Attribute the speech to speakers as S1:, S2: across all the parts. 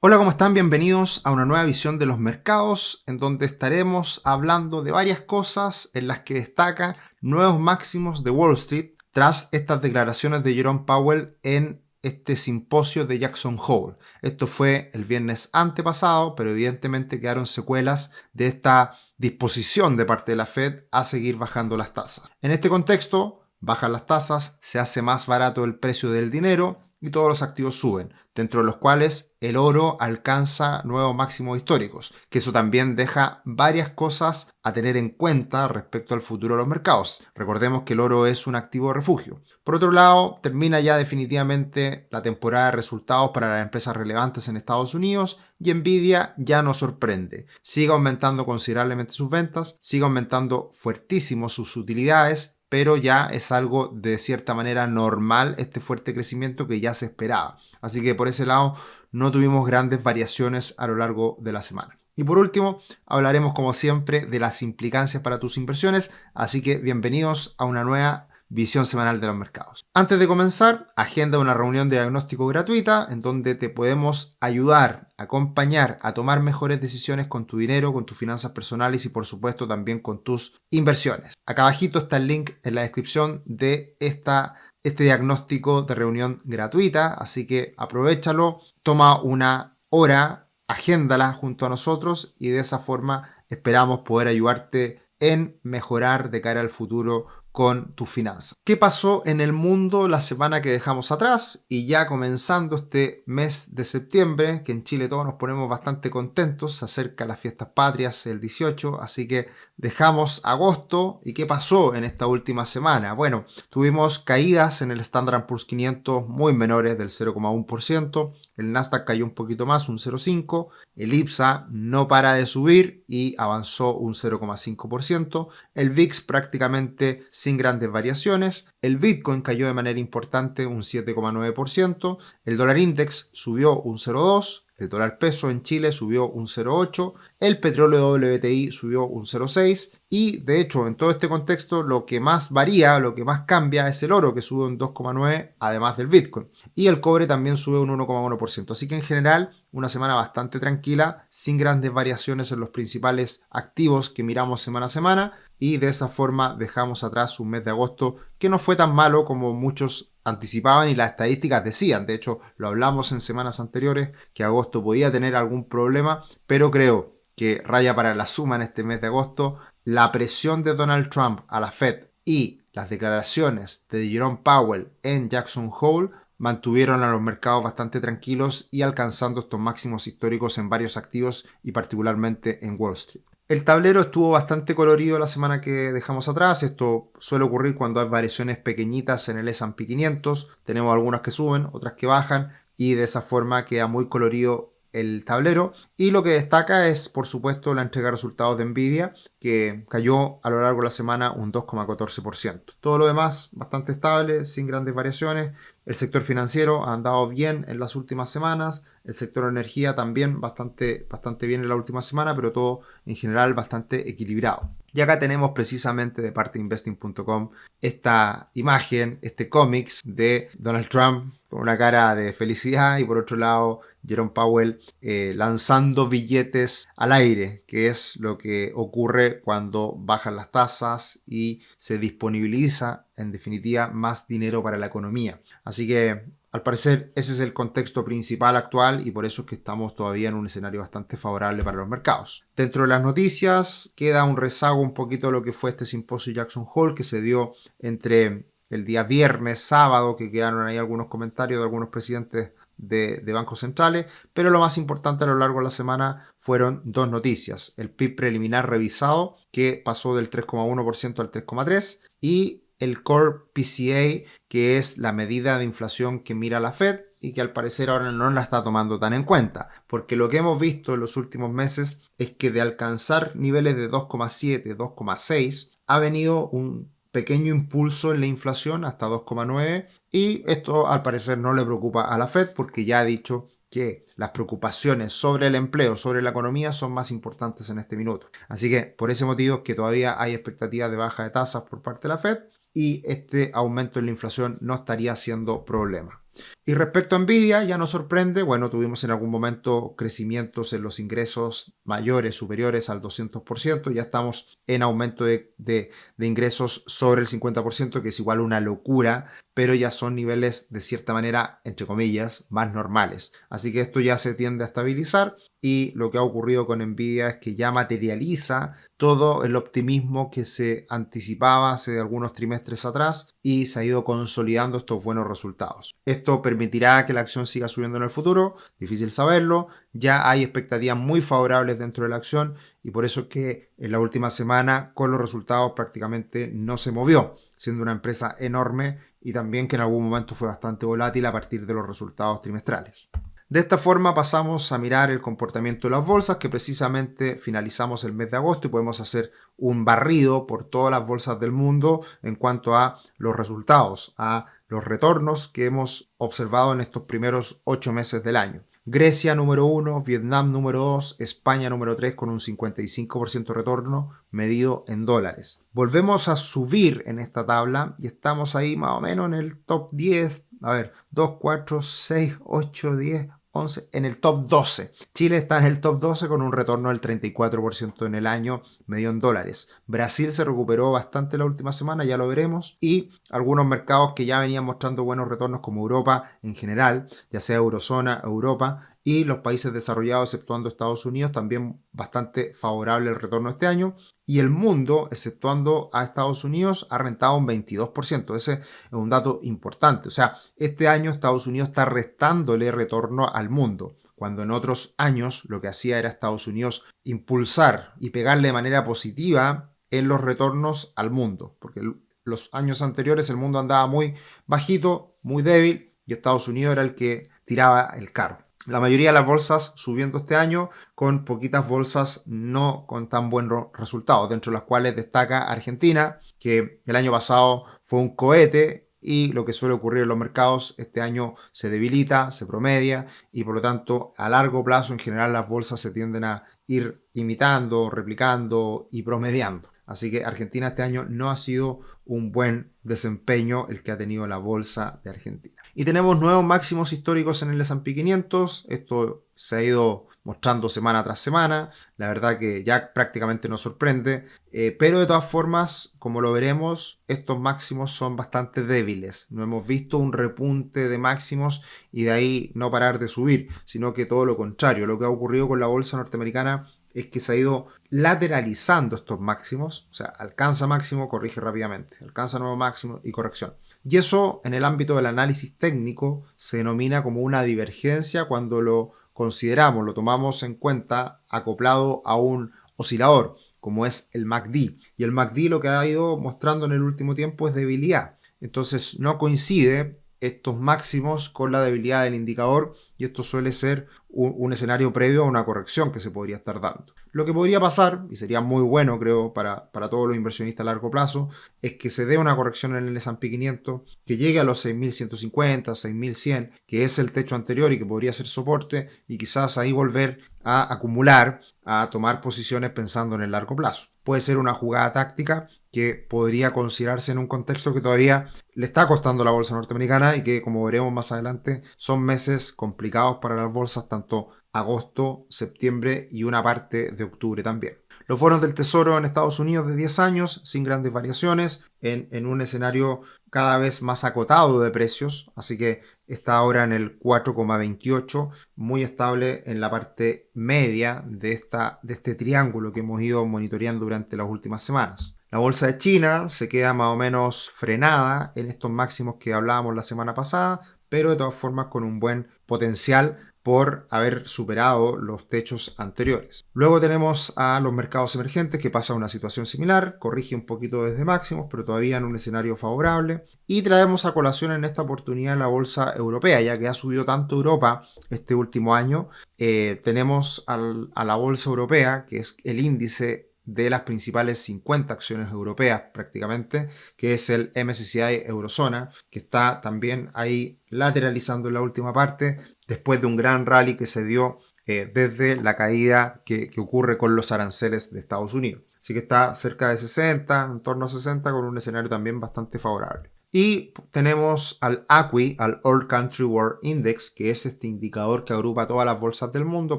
S1: Hola, ¿cómo están? Bienvenidos a una nueva visión de los mercados, en donde estaremos hablando de varias cosas en las que destaca nuevos máximos de Wall Street tras estas declaraciones de Jerome Powell en este simposio de Jackson Hole. Esto fue el viernes antepasado, pero evidentemente quedaron secuelas de esta disposición de parte de la Fed a seguir bajando las tasas. En este contexto, bajan las tasas, se hace más barato el precio del dinero y todos los activos suben, dentro de los cuales el oro alcanza nuevos máximos históricos, que eso también deja varias cosas a tener en cuenta respecto al futuro de los mercados. Recordemos que el oro es un activo de refugio. Por otro lado, termina ya definitivamente la temporada de resultados para las empresas relevantes en Estados Unidos y Nvidia ya no sorprende. Sigue aumentando considerablemente sus ventas, sigue aumentando fuertísimo sus utilidades, pero ya es algo de cierta manera normal este fuerte crecimiento que ya se esperaba. Así que por ese lado no tuvimos grandes variaciones a lo largo de la semana. Y por último, hablaremos como siempre de las implicancias para tus inversiones, así que bienvenidos a una nueva visión semanal de los mercados. Antes de comenzar, agenda una reunión de diagnóstico gratuita en donde te podemos ayudar, acompañar a tomar mejores decisiones con tu dinero, con tus finanzas personales y por supuesto también con tus inversiones. Acá abajito está el link en la descripción de este diagnóstico de reunión gratuita, así que aprovéchalo, toma una hora, agéndala junto a nosotros y de esa forma esperamos poder ayudarte en mejorar de cara al futuro con tus finanzas. ¿Qué pasó en el mundo la semana que dejamos atrás? Y ya comenzando este mes de septiembre, que en Chile todos nos ponemos bastante contentos, se acercan las fiestas patrias el 18, así que dejamos agosto. ¿Y qué pasó en esta última semana? Bueno, tuvimos caídas en el Standard & Poor's 500 muy menores del 0,1%, el Nasdaq cayó un poquito más, un 0,5%, el IPSA no para de subir y avanzó un 0,5%, el VIX prácticamente sin grandes variaciones, el Bitcoin cayó de manera importante un 7,9%, el dólar index subió un 0,2%, el dólar peso en Chile subió un 0,8%, el petróleo WTI subió un 0,6% y de hecho en todo este contexto lo que más varía, lo que más cambia es el oro que sube un 2,9% además del Bitcoin y el cobre también sube un 1,1%. Así que en general una semana bastante tranquila, sin grandes variaciones en los principales activos que miramos semana a semana y de esa forma dejamos atrás un mes de agosto que no fue tan malo como muchos anticipaban y las estadísticas decían. De hecho, lo hablamos en semanas anteriores que agosto podía tener algún problema, pero creo que raya para la suma en este mes de agosto. La presión de Donald Trump a la Fed y las declaraciones de Jerome Powell en Jackson Hole mantuvieron a los mercados bastante tranquilos y alcanzando estos máximos históricos en varios activos y particularmente en Wall Street. El tablero estuvo bastante colorido la semana que dejamos atrás. Esto suele ocurrir cuando hay variaciones pequeñitas en el S&P 500. Tenemos algunas que suben, otras que bajan y de esa forma queda muy colorido el tablero. Y lo que destaca es, por supuesto, la entrega de resultados de Nvidia, que cayó a lo largo de la semana un 2,14%. Todo lo demás bastante estable, sin grandes variaciones. El sector financiero ha andado bien en las últimas semanas. El sector energía también bastante bien en la última semana, pero todo en general bastante equilibrado. Y acá tenemos precisamente de parte de investing.com esta imagen, este cómics de Donald Trump con una cara de felicidad y por otro lado Jerome Powell lanzando billetes al aire, que es lo que ocurre cuando bajan las tasas y se disponibiliza en definitiva más dinero para la economía. Así que al parecer ese es el contexto principal actual y por eso es que estamos todavía en un escenario bastante favorable para los mercados. Dentro de las noticias queda un rezago un poquito de lo que fue este simposio Jackson Hole que se dio entre el día viernes, sábado, que quedaron ahí algunos comentarios de algunos presidentes de bancos centrales, pero lo más importante a lo largo de la semana fueron dos noticias. El PIB preliminar revisado que pasó del 3,1% al 3,3% y el Core PCA, que es la medida de inflación que mira la Fed y que al parecer ahora no la está tomando tan en cuenta, porque lo que hemos visto en los últimos meses es que de alcanzar niveles de 2,7, 2,6, ha venido un pequeño impulso en la inflación hasta 2,9 y esto al parecer no le preocupa a la Fed porque ya ha dicho que las preocupaciones sobre el empleo, sobre la economía son más importantes en este minuto. Así que por ese motivo es que todavía hay expectativas de baja de tasas por parte de la Fed y este aumento en la inflación no estaría siendo problema. Y respecto a Nvidia, ya nos sorprende, bueno, tuvimos en algún momento crecimientos en los ingresos mayores, superiores al 200%, ya estamos en aumento de ingresos sobre el 50%, que es igual una locura, pero ya son niveles de cierta manera, entre comillas, más normales. Así que esto ya se tiende a estabilizar y lo que ha ocurrido con Nvidia es que ya materializa todo el optimismo que se anticipaba hace algunos trimestres atrás y se ha ido consolidando estos buenos resultados. Esto permitirá que la acción siga subiendo en el futuro, difícil saberlo, ya hay expectativas muy favorables dentro de la acción y por eso es que en la última semana con los resultados prácticamente no se movió, siendo una empresa enorme y también que en algún momento fue bastante volátil a partir de los resultados trimestrales. De esta forma pasamos a mirar el comportamiento de las bolsas, que precisamente finalizamos el mes de agosto y podemos hacer un barrido por todas las bolsas del mundo en cuanto a los resultados, a los retornos que hemos observado en estos primeros 8 meses del año. Grecia número 1, Vietnam número 2, España número 3 con un 55% de retorno medido en dólares. Volvemos a subir en esta tabla y estamos ahí más o menos en el top 10, a ver, 2, 4, 6, 8, 10, 11, en el top 12. Chile está en el top 12 con un retorno del 34% en el año medio en dólares. Brasil se recuperó bastante la última semana, ya lo veremos, y algunos mercados que ya venían mostrando buenos retornos como Europa en general, ya sea Eurozona, Europa, y los países desarrollados, exceptuando Estados Unidos, también bastante favorable el retorno este año. Y el mundo, exceptuando a Estados Unidos, ha rentado un 22%. Ese es un dato importante. O sea, este año Estados Unidos está restándole retorno al mundo, cuando en otros años lo que hacía era Estados Unidos impulsar y pegarle de manera positiva en los retornos al mundo. Porque los años anteriores el mundo andaba muy bajito, muy débil, y Estados Unidos era el que tiraba el carro. La mayoría de las bolsas subiendo este año, con poquitas bolsas no con tan buenos resultados, dentro de las cuales destaca Argentina, que el año pasado fue un cohete y lo que suele ocurrir en los mercados este año se debilita, se promedia y por lo tanto a largo plazo en general las bolsas se tienden a ir imitando, replicando y promediando. Así que Argentina este año no ha sido un buen desempeño el que ha tenido la bolsa de Argentina. Y tenemos nuevos máximos históricos en el S&P 500. Esto se ha ido mostrando semana tras semana. La verdad que ya prácticamente nos sorprende. Pero de todas formas, como lo veremos, estos máximos son bastante débiles. No hemos visto un repunte de máximos y de ahí no parar de subir, sino que todo lo contrario. Lo que ha ocurrido con la bolsa norteamericana es que se ha ido lateralizando estos máximos, o sea, alcanza máximo, corrige rápidamente, alcanza nuevo máximo y corrección. Y eso en el ámbito del análisis técnico se denomina como una divergencia cuando lo consideramos, lo tomamos en cuenta acoplado a un oscilador, como es el MACD. Y el MACD lo que ha ido mostrando en el último tiempo es debilidad. Entonces no coincide estos máximos con la debilidad del indicador y esto suele ser un escenario previo a una corrección que se podría estar dando. Lo que podría pasar, y sería muy bueno creo para todos los inversionistas a largo plazo, es que se dé una corrección en el S&P 500 que llegue a los 6.150, 6.100, que es el techo anterior y que podría ser soporte y quizás ahí volver a acumular, a tomar posiciones pensando en el largo plazo. Puede ser una jugada táctica que podría considerarse en un contexto que todavía le está costando a la bolsa norteamericana y que, como veremos más adelante, son meses complicados para las bolsas, tanto agosto, septiembre y una parte de octubre también. Los bonos del Tesoro en Estados Unidos de 10 años, sin grandes variaciones, en un escenario cada vez más acotado de precios, así que está ahora en el 4,28, muy estable en la parte media de este triángulo que hemos ido monitoreando durante las últimas semanas. La bolsa de China se queda más o menos frenada en estos máximos que hablábamos la semana pasada, pero de todas formas con un buen potencial por haber superado los techos anteriores. Luego tenemos a los mercados emergentes que pasa una situación similar, corrige un poquito desde máximos, pero todavía en un escenario favorable. Y traemos a colación en esta oportunidad la bolsa europea, ya que ha subido tanto Europa este último año. Tenemos a la bolsa europea, que es el índice de las principales 50 acciones europeas prácticamente, que es el MSCI Eurozona, que está también ahí lateralizando en la última parte, después de un gran rally que se dio desde la caída que ocurre con los aranceles de Estados Unidos. Así que está cerca de 60, en torno a 60, con un escenario también bastante favorable. Y tenemos al ACWI, al All Country World Index, que es este indicador que agrupa todas las bolsas del mundo,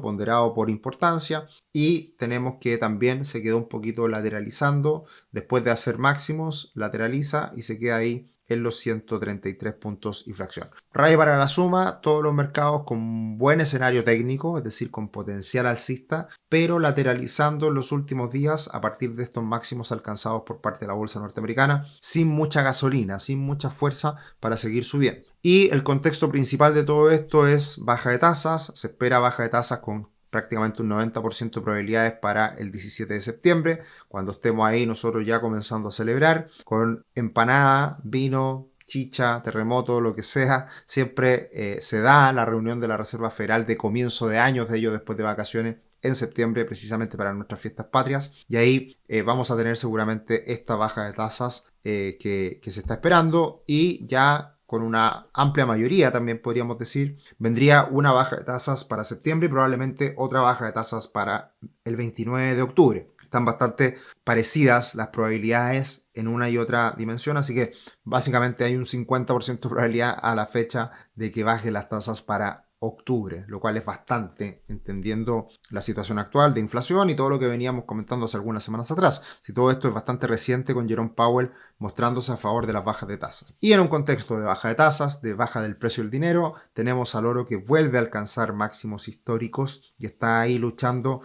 S1: ponderado por importancia. Y tenemos que también se quedó un poquito lateralizando. Después de hacer máximos, lateraliza y se queda ahí en los 133 puntos y fracción. Raya para la suma, todos los mercados con buen escenario técnico, es decir, con potencial alcista, pero lateralizando en los últimos días a partir de estos máximos alcanzados por parte de la bolsa norteamericana, sin mucha gasolina, sin mucha fuerza para seguir subiendo. Y el contexto principal de todo esto es baja de tasas, se espera baja de tasas con prácticamente un 90% de probabilidades para el 17 de septiembre, cuando estemos ahí nosotros ya comenzando a celebrar con empanada, vino, chicha, terremoto, lo que sea. Siempre se da la reunión de la Reserva Federal de comienzo de años de ellos después de vacaciones en septiembre, precisamente para nuestras fiestas patrias, y ahí vamos a tener seguramente esta baja de tasas que se está esperando, y ya con una amplia mayoría, también podríamos decir, vendría una baja de tasas para septiembre y probablemente otra baja de tasas para el 29 de octubre. Están bastante parecidas las probabilidades en una y otra dimensión, así que básicamente hay un 50% de probabilidad a la fecha de que bajen las tasas para octubre, lo cual es bastante, entendiendo la situación actual de inflación y todo lo que veníamos comentando hace algunas semanas atrás. Si todo esto es bastante reciente, con Jerome Powell mostrándose a favor de las bajas de tasas. Y en un contexto de baja de tasas, de baja del precio del dinero, tenemos al oro que vuelve a alcanzar máximos históricos y está ahí luchando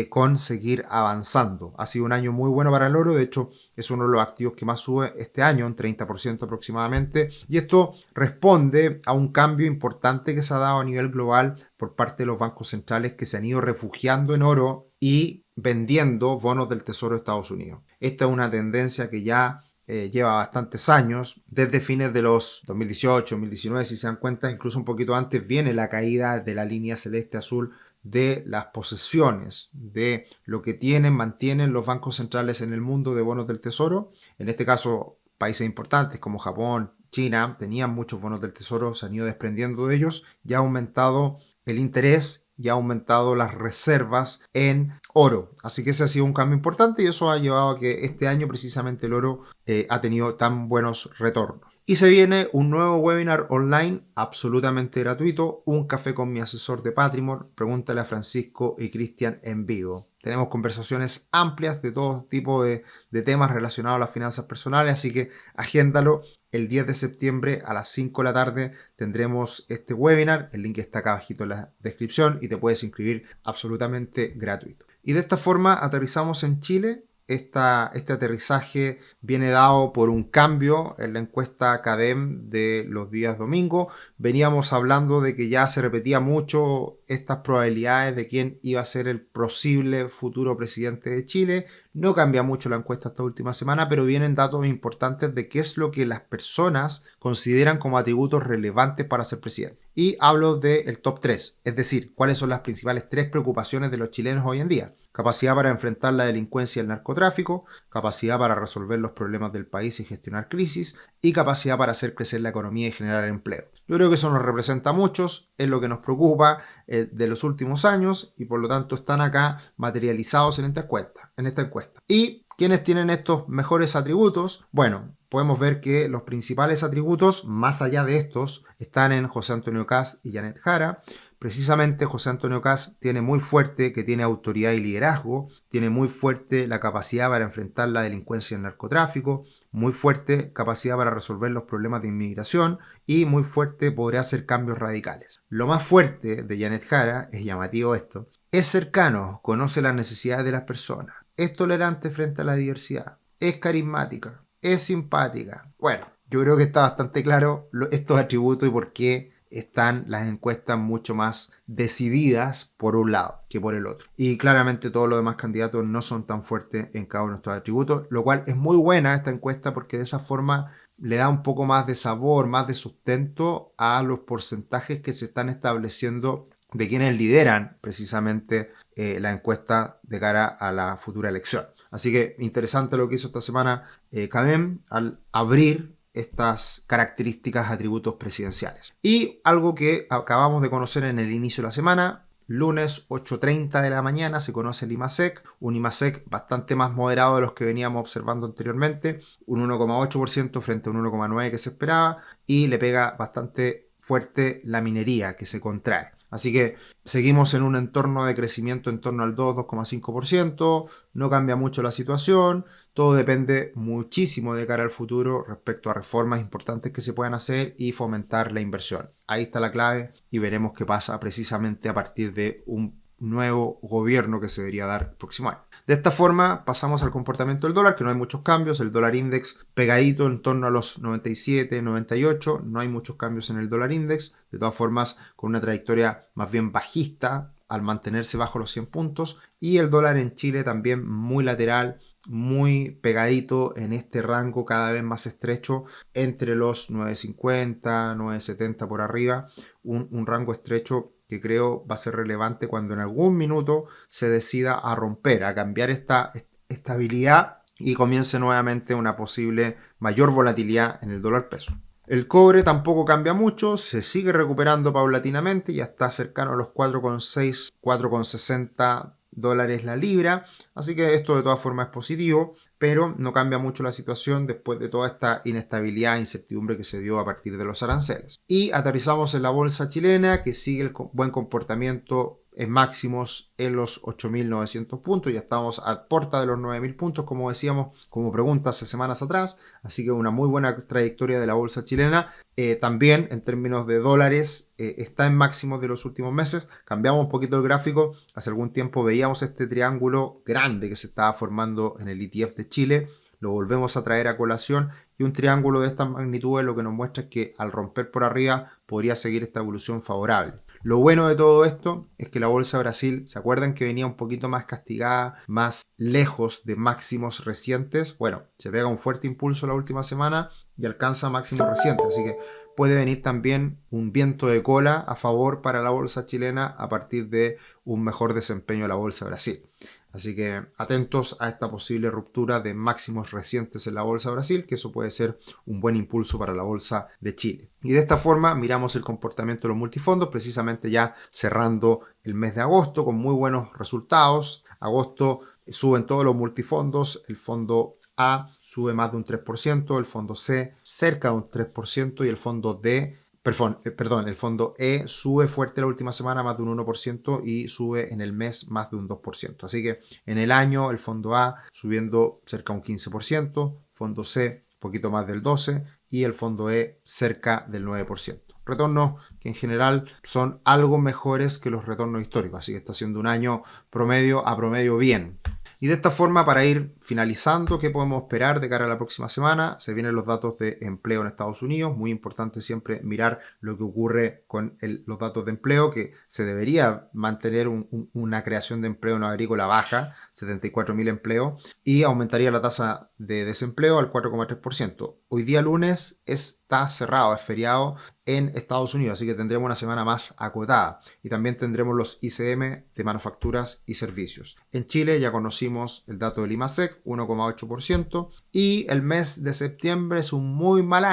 S1: con seguir avanzando. Ha sido un año muy bueno para el oro, de hecho es uno de los activos que más sube este año, un 30% aproximadamente, y esto responde a un cambio importante que se ha dado a nivel global por parte de los bancos centrales, que se han ido refugiando en oro y vendiendo bonos del Tesoro de Estados Unidos. Esta es una tendencia que ya lleva bastantes años, desde fines de los 2018, 2019, si se dan cuenta, incluso un poquito antes viene la caída de la línea celeste-azul de las posesiones, de lo que mantienen los bancos centrales en el mundo de bonos del Tesoro. En este caso, países importantes como Japón, China, tenían muchos bonos del Tesoro, se han ido desprendiendo de ellos, ya ha aumentado el interés y ha aumentado las reservas en oro. Así que ese ha sido un cambio importante y eso ha llevado a que este año precisamente el oro ha tenido tan buenos retornos. Y se viene un nuevo webinar online absolutamente gratuito, un café con mi asesor de Patrimony. Pregúntale a Francisco y Cristian en vivo. Tenemos conversaciones amplias de todo tipo de temas relacionados a las finanzas personales, así que agéndalo. El 10 de septiembre a las 5 de la tarde tendremos este webinar. El link está acá abajito en la descripción y te puedes inscribir absolutamente gratuito. Y de esta forma aterrizamos en Chile. Este aterrizaje viene dado por un cambio en la encuesta CADEM de los días domingo. Veníamos hablando de que ya se repetía mucho estas probabilidades de quién iba a ser el posible futuro presidente de Chile. No cambia mucho la encuesta esta última semana, pero vienen datos importantes de qué es lo que las personas consideran como atributos relevantes para ser presidente. Y hablo del top 3, es decir, cuáles son las principales 3 preocupaciones de los chilenos hoy en día. Capacidad para enfrentar la delincuencia y el narcotráfico, capacidad para resolver los problemas del país y gestionar crisis, y capacidad para hacer crecer la economía y generar empleo. Yo creo que eso nos representa a muchos, es lo que nos preocupa de los últimos años y por lo tanto están acá materializados en esta encuesta. ¿Y quiénes tienen estos mejores atributos? Bueno, podemos ver que los principales atributos, más allá de estos, están en José Antonio Kast y Janet Jara. Precisamente José Antonio Kast tiene muy fuerte que tiene autoridad y liderazgo, tiene muy fuerte la capacidad para enfrentar la delincuencia y el narcotráfico, muy fuerte capacidad para resolver los problemas de inmigración y muy fuerte podría hacer cambios radicales. Lo más fuerte de Janet Jara, es llamativo esto, es cercano, conoce las necesidades de las personas, es tolerante frente a la diversidad, es carismática, es simpática. Bueno, yo creo que está bastante claro estos atributos y por qué están las encuestas mucho más decididas por un lado que por el otro. Y claramente todos los demás candidatos no son tan fuertes en cada uno de estos atributos, lo cual es muy buena esta encuesta porque de esa forma le da un poco más de sabor, más de sustento a los porcentajes que se están estableciendo de quienes lideran precisamente la encuesta de cara a la futura elección. Así que interesante lo que hizo esta semana CADEM al abrir estas características, atributos presidenciales. Y algo que acabamos de conocer en el inicio de la semana, lunes 8:30 de la mañana se conoce el IMASEC, un IMASEC bastante más moderado de los que veníamos observando anteriormente, un 1,8% frente a un 1,9% que se esperaba, y le pega bastante fuerte la minería, que se contrae. Así que seguimos en un entorno de crecimiento en torno al 2,5%, no cambia mucho la situación, todo depende muchísimo de cara al futuro respecto a reformas importantes que se puedan hacer y fomentar la inversión. Ahí está la clave y veremos qué pasa precisamente a partir de un nuevo gobierno que se debería dar el próximo año. De esta forma pasamos al comportamiento del dólar, que no hay muchos cambios, el dólar index pegadito en torno a los 97, 98, no hay muchos cambios en el dólar index, de todas formas con una trayectoria más bien bajista al mantenerse bajo los 100 puntos, y el dólar en Chile también muy lateral, muy pegadito en este rango cada vez más estrecho entre los 9.50, 9.70 por arriba, un rango estrecho que creo va a ser relevante cuando en algún minuto se decida a romper, a cambiar esta estabilidad y comience nuevamente una posible mayor volatilidad en el dólar peso. El cobre tampoco cambia mucho, se sigue recuperando paulatinamente, ya está cercano a los 4,6, 4,60 dólares la libra, así que esto de todas formas es positivo, pero no cambia mucho la situación después de toda esta inestabilidad e incertidumbre que se dio a partir de los aranceles. Y aterrizamos en la bolsa chilena, que sigue el buen comportamiento en máximos en los 8.900 puntos, ya estamos a puerta de los 9.000 puntos, como decíamos, como pregunta hace semanas atrás, así que una muy buena trayectoria de la bolsa chilena. También en términos de dólares está en máximos de los últimos meses. Cambiamos un poquito el gráfico, hace algún tiempo veíamos este triángulo grande que se estaba formando en el ETF de Chile, lo volvemos a traer a colación, y un triángulo de esta magnitud lo que nos muestra es que al romper por arriba podría seguir esta evolución favorable. Lo bueno de todo esto es que la bolsa de Brasil, ¿se acuerdan que venía un poquito más castigada, más lejos de máximos recientes? Bueno, se pega un fuerte impulso la última semana y alcanza máximos recientes, así que puede venir también un viento de cola a favor para la bolsa chilena a partir de un mejor desempeño de la bolsa de Brasil. Así que atentos a esta posible ruptura de máximos recientes en la bolsa de Brasil, que eso puede ser un buen impulso para la bolsa de Chile. Y de esta forma miramos el comportamiento de los multifondos, precisamente ya cerrando el mes de agosto con muy buenos resultados. Agosto suben todos los multifondos, el fondo A sube más de un 3%, el fondo C cerca de un 3% y el fondo D, el fondo E sube fuerte la última semana más de un 1% y sube en el mes más de un 2%. Así que en el año el fondo A subiendo cerca de un 15%, fondo C un poquito más del 12% y el fondo E cerca del 9%. Retornos que en general son algo mejores que los retornos históricos, así que está siendo un año promedio a promedio bien. Y de esta forma, para ir finalizando, ¿qué podemos esperar de cara a la próxima semana? Se vienen los datos de empleo en Estados Unidos. Muy importante siempre mirar lo que ocurre con los datos de empleo, que se debería mantener una creación de empleo no agrícola baja, 74.000 empleos, y aumentaría la tasa de desempleo al 4,3%. Hoy día lunes está cerrado, es feriado en Estados Unidos, así que tendremos una semana más acotada. Y también tendremos los ICM de manufacturas y servicios. En Chile ya conocimos el dato del IMASEC, 1,8%, y el mes de septiembre es un muy mal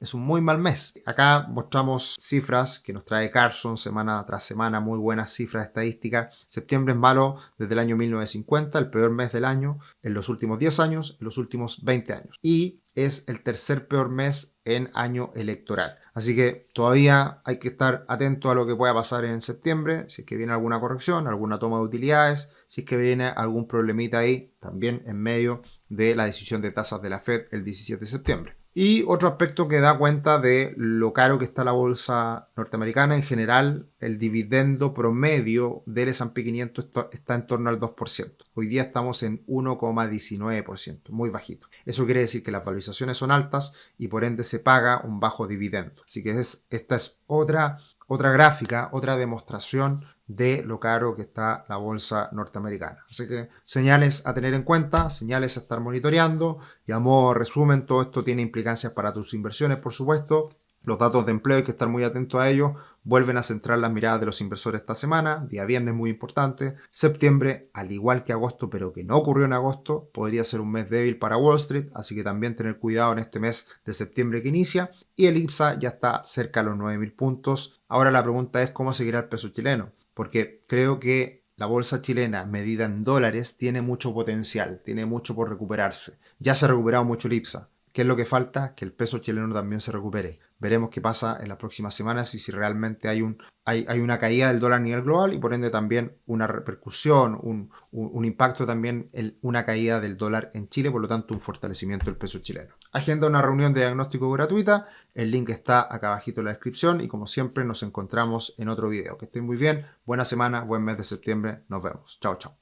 S1: es un muy mal mes. Acá mostramos cifras que nos trae Carson semana tras semana, muy buenas cifras estadísticas. Septiembre es malo desde el año 1950, el peor mes del año en los últimos 10 años, en los últimos 20 años. Y es el tercer peor mes en año electoral. Así que todavía hay que estar atento a lo que pueda pasar en septiembre, si es que viene alguna corrección, alguna toma de utilidades, si es que viene algún problemita ahí, también en medio de la decisión de tasas de la Fed el 17 de septiembre. Y otro aspecto que da cuenta de lo caro que está la bolsa norteamericana en general, el dividendo promedio del S&P 500 está en torno al 2%. Hoy día estamos en 1,19%, muy bajito. Eso quiere decir que las valorizaciones son altas y por ende se paga un bajo dividendo. Así que esta es otra gráfica, otra demostración de lo caro que está la bolsa norteamericana. Así que señales a tener en cuenta, señales a estar monitoreando, y a modo de resumen, todo esto tiene implicancias para tus inversiones, por supuesto. Los datos de empleo hay que estar muy atentos a ellos, vuelven a centrar las miradas de los inversores esta semana, día viernes muy importante. Septiembre, al igual que agosto, pero que no ocurrió en agosto, podría ser un mes débil para Wall Street, así que también tener cuidado en este mes de septiembre que inicia. Y el IPSA ya está cerca de los 9.000 puntos. Ahora la pregunta es cómo seguirá el peso chileno. porque creo que la bolsa chilena medida en dólares tiene mucho potencial, tiene mucho por recuperarse. Ya se ha recuperado mucho el IPSA. ¿Qué es lo que falta? Que el peso chileno también se recupere. Veremos qué pasa en las próximas semanas y si realmente hay una caída del dólar a nivel global y por ende también una repercusión, un impacto también en una caída del dólar en Chile, por lo tanto un fortalecimiento del peso chileno. Agenda una reunión de diagnóstico gratuita, el link está acá abajito en la descripción y como siempre nos encontramos en otro video. Que estén muy bien, buena semana, buen mes de septiembre, nos vemos. Chao, chao.